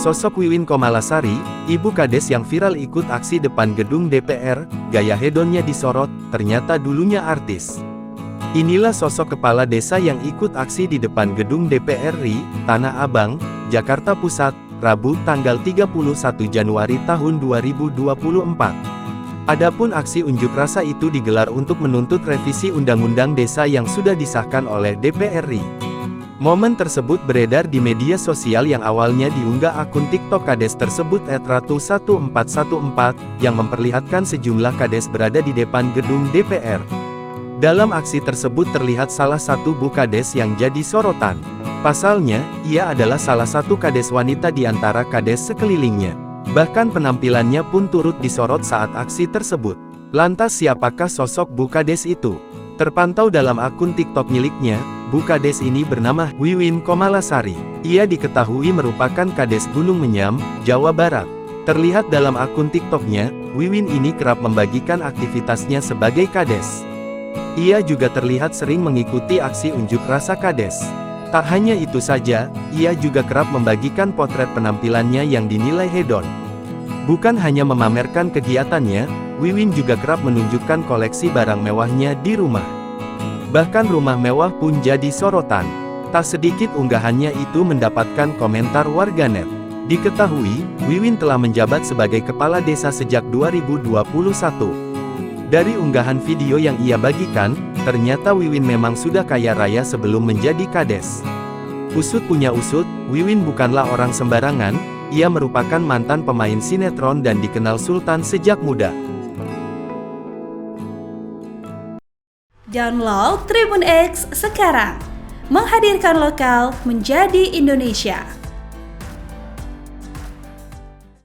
Sosok Wiwin Komalasari, ibu kades yang viral ikut aksi depan gedung DPR, gaya hedonnya disorot, ternyata dulunya artis. Inilah sosok kepala desa yang ikut aksi di depan gedung DPR RI, Tanah Abang, Jakarta Pusat, Rabu tanggal 31 Januari tahun 2024. Adapun aksi unjuk rasa itu digelar untuk menuntut revisi Undang-Undang Desa yang sudah disahkan oleh DPR RI. Momen tersebut beredar di media sosial yang awalnya diunggah akun TikTok kades tersebut @ratu1414, yang memperlihatkan sejumlah kades berada di depan gedung DPR. Dalam aksi tersebut terlihat salah satu bu kades yang jadi sorotan. Pasalnya, ia adalah salah satu kades wanita di antara kades sekelilingnya. Bahkan penampilannya pun turut disorot saat aksi tersebut. Lantas siapakah sosok bu kades itu? Terpantau dalam akun TikTok miliknya, bu kades ini bernama Wiwin Komalasari. Ia diketahui merupakan kades Gunung Menyam, Jawa Barat. Terlihat dalam akun TikToknya, Wiwin ini kerap membagikan aktivitasnya sebagai kades. Ia juga terlihat sering mengikuti aksi unjuk rasa kades. Tak hanya itu saja, ia juga kerap membagikan potret penampilannya yang dinilai hedon. Bukan hanya memamerkan kegiatannya, Wiwin juga kerap menunjukkan koleksi barang mewahnya di rumah. Bahkan rumah mewah pun jadi sorotan. Tak sedikit unggahannya itu mendapatkan komentar warganet. Diketahui, Wiwin telah menjabat sebagai kepala desa sejak 2021. Dari unggahan video yang ia bagikan, ternyata Wiwin memang sudah kaya raya sebelum menjadi kades. Usut punya usut, Wiwin bukanlah orang sembarangan, ia merupakan mantan pemain sinetron dan dikenal sultan sejak muda. Download Tribun X sekarang, menghadirkan lokal menjadi Indonesia.